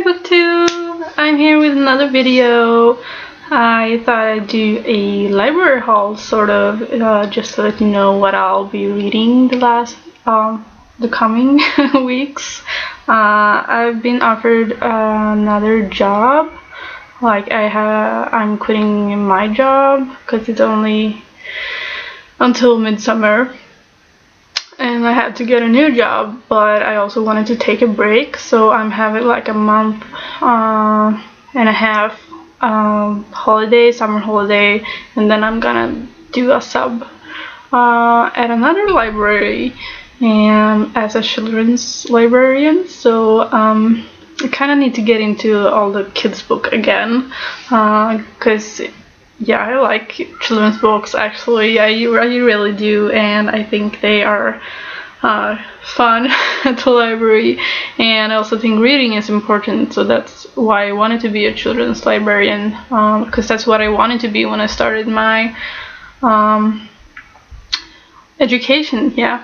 Hi BookTube! I'm here with another video. I thought I'd do a library haul, sort of, just to let you know what I'll be reading the coming weeks. I've been offered another job. I'm quitting my job because it's only until midsummer. And I had to get a new job, but I also wanted to take a break, so I'm having like a month and a half summer holiday, and then I'm gonna do a sub at another library and as a children's librarian. So I kind of need to get into all the kids book again, because yeah, I like children's books actually. I really do, and I think they are fun at the library, and I also think reading is important, so that's why I wanted to be a children's librarian, because that's what I wanted to be when I started my education. Yeah.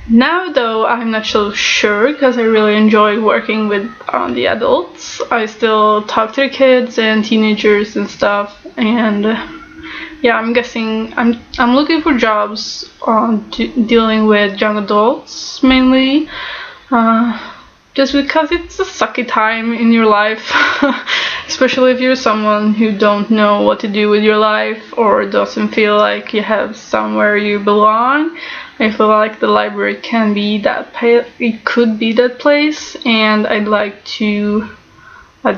Now though, I'm not so sure because I really enjoy working with the adults. I still talk to the kids and teenagers and stuff, and yeah, I'm guessing I'm looking for jobs dealing with young adults mainly, just because it's a sucky time in your life, especially if you're someone who don't know what to do with your life or doesn't feel like you have somewhere you belong. I feel like the library can be it could be that place, and I'd like to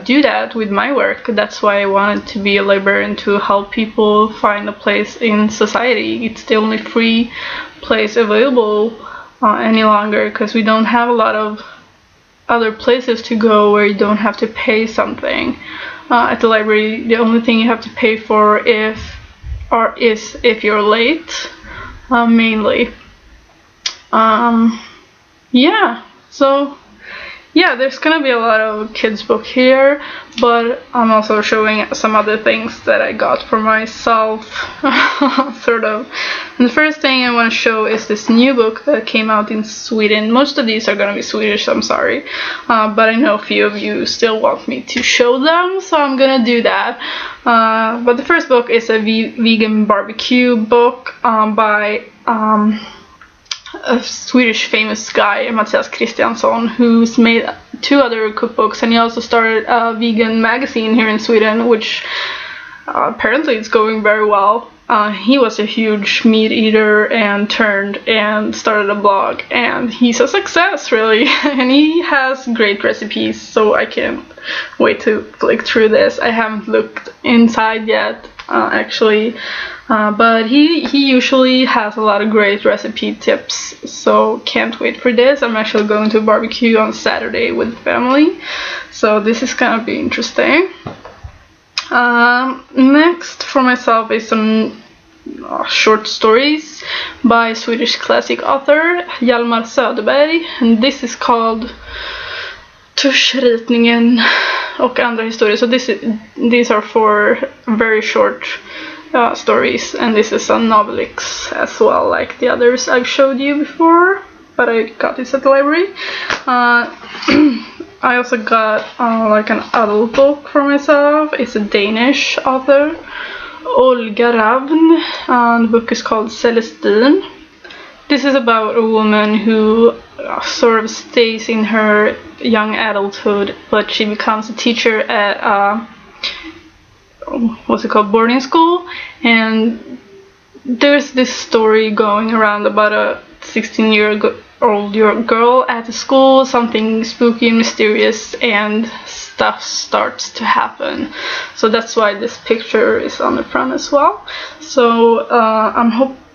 do that with my work. That's why I wanted to be a librarian, to help people find a place in society. It's the only free place available any longer, because we don't have a lot of other places to go where you don't have to pay something. At the library, the only thing you have to pay for is if you're late, mainly. Yeah, so yeah, there's gonna be a lot of kids book here, but I'm also showing some other things that I got for myself, sort of. And the first thing I want to show is this new book that came out in Sweden. Most of these are gonna be Swedish, I'm sorry, but I know a few of you still want me to show them, so I'm gonna do that. But the first book is a vegan barbecue book by a Swedish famous guy, Mattias Kristiansson, who's made 2 other cookbooks, and he also started a vegan magazine here in Sweden, which apparently is going very well. He was a huge meat eater and turned and started a blog, and he's a success really. And he has great recipes, so I can't wait to flick through this. I haven't looked inside yet, actually, but he usually has a lot of great recipe tips, so can't wait for this. I'm actually going to a barbecue on Saturday with the family, so this is gonna be interesting. Next for myself is some short stories by Swedish classic author Hjalmar Söderberg, and this is called Tuschritningen och andra historier. So these are 4 very short stories, and this is a novelix as well, like the others I've showed you before, but I got this at the library. I also got like an adult book for myself. It's a Danish author, Olga Ravn, and the book is called Celestine. This is about a woman who sort of stays in her young adulthood, but she becomes a teacher at boarding school, and there's this story going around about a 16-year-old girl at the school. Something spooky and mysterious and stuff starts to happen, so that's why this picture is on the front as well. So I'm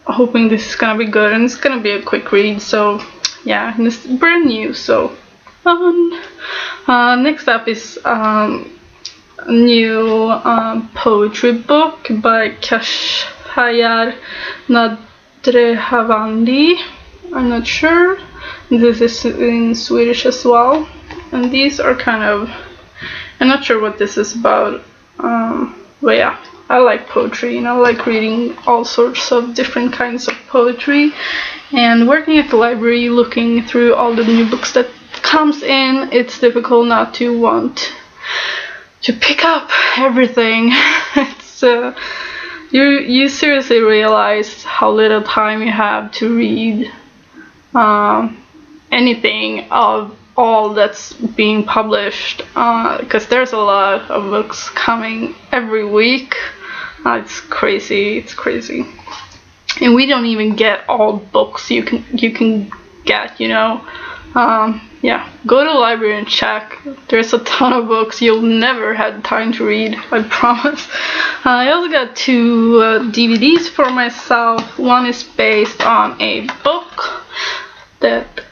hoping this is gonna be good, and it's gonna be a quick read, so yeah, and it's brand new, so fun. Next up is a new poetry book by Kashayar Nadrehavandi. I'm not sure. This is in Swedish as well, and these are kind of, I'm not sure what this is about, but yeah, I like poetry, and I like reading all sorts of different kinds of poetry, and working at the library, looking through all the new books that stuff comes in, it's difficult not to want to pick up everything. It's you seriously realize how little time you have to read anything of all that's being published, because there's a lot of books coming every week. It's crazy, and we don't even get all books you can get, you know. Yeah, go to the library and check. There's a ton of books you'll never have time to read, I promise. I also got 2 DVDs for myself. One is based on a book that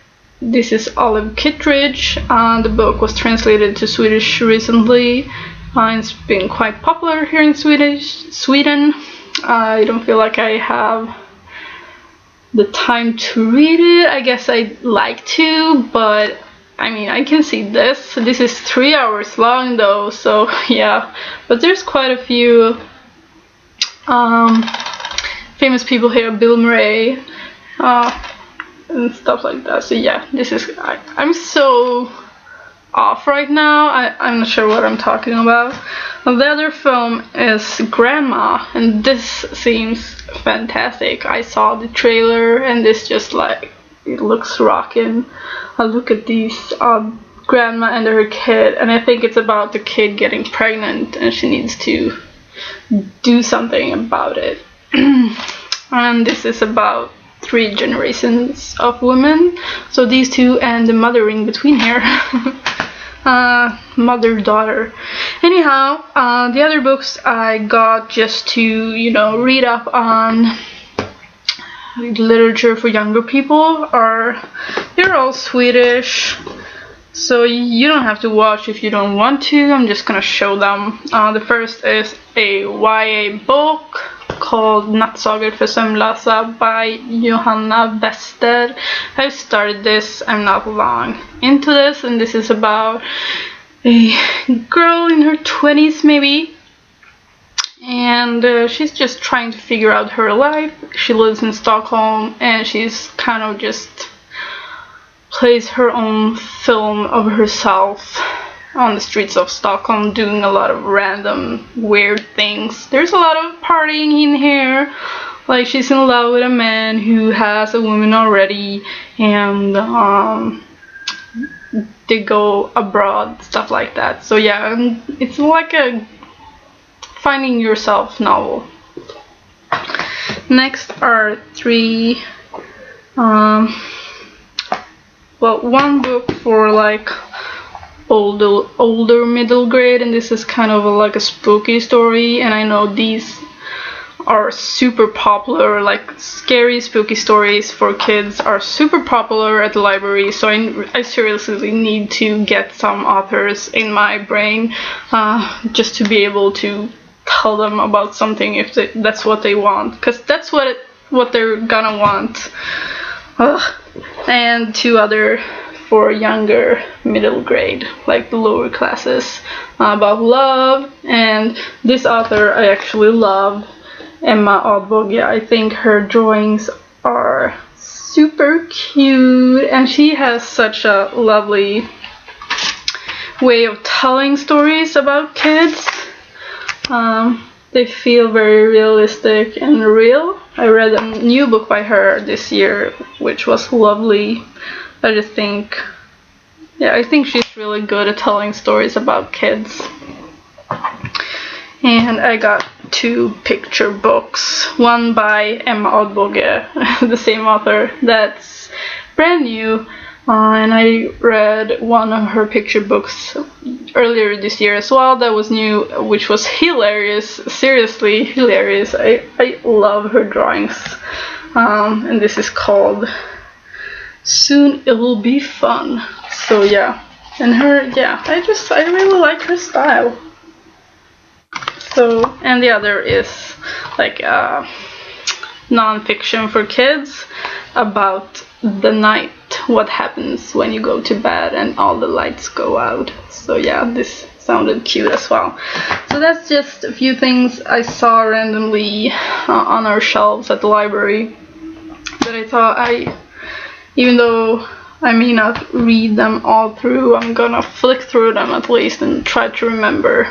this is Olive Kittredge. The book was translated to Swedish recently. It's been quite popular here in Sweden. I don't feel like I have the time to read it. I guess I'd like to, but I mean, I can see this. This is 3 hours long though, so yeah. But there's quite a few famous people here, Bill Murray, and stuff like that. So yeah, this is, I'm so off right now. I'm not sure what I'm talking about. The other film is Grandma, and this seems fantastic. I saw the trailer and this just like, it looks rockin'. Look at these grandma and her kid, and I think it's about the kid getting pregnant and she needs to do something about it. And this is about 3 generations of women, so these 2 and the mother in between here. Mother-daughter. Anyhow, the other books I got just to, you know, read up on literature for younger people they're all Swedish, so you don't have to watch if you don't want to. I'm just gonna show them. The first is a YA book called Nattsagor för sömnlösa by Johanna Wester. I started this, I'm not long into this, and this is about a girl in her 20s maybe, and she's just trying to figure out her life. She lives in Stockholm and she's kind of just plays her own film of herself on the streets of Stockholm, doing a lot of random weird things. There's a lot of partying in here, like she's in love with a man who has a woman already, and they go abroad, stuff like that. So yeah, it's like a finding yourself novel. Next are 3 well, one book for like older middle grade, and this is kind of like a spooky story, and I know these are super popular, like scary spooky stories for kids are super popular at the library, so I seriously need to get some authors in my brain, just to be able to tell them about something if that's what they want, because that's what they're gonna want. And 2 other for younger middle grade, like the lower classes, about love. And this author I actually love, Emma Adbogge. I think her drawings are super cute, and she has such a lovely way of telling stories about kids. They feel very realistic and real. I read a new book by her this year, which was lovely. I think she's really good at telling stories about kids. And I got 2 picture books, one by Emma Adbogge, the same author, that's brand new, and I read one of her picture books earlier this year as well that was new, which was hilarious, seriously hilarious. I love her drawings, and this is called Soon It Will Be Fun. So yeah, and her, yeah, I really like her style. So, and the other is like non-fiction for kids about the night, what happens when you go to bed and all the lights go out. So yeah, this sounded cute as well. So that's just a few things I saw randomly on our shelves at the library that I thought even though I may not read them all through. I'm gonna flick through them at least and try to remember,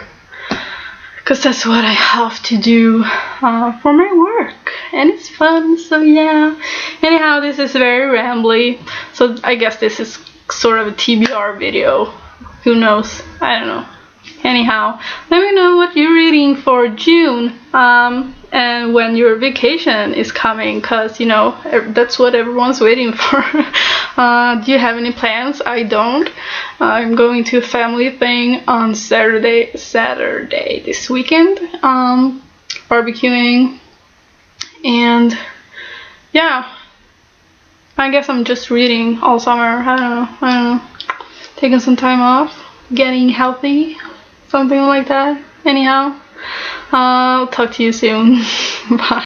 because that's what I have to do for my work, and it's fun. So yeah, anyhow, this is very rambly, so I guess this is sort of a TBR video. Who knows, I don't know. Anyhow, let me know what you're reading for June, and when your vacation is coming, because you know that's what everyone's waiting for. Do you have any plans? I don't. I'm going to a family thing on Saturday this weekend, barbecuing, and yeah, I guess I'm just reading all summer. I don't know, taking some time off, getting healthy, something like that. Anyhow, I'll talk to you soon. Bye.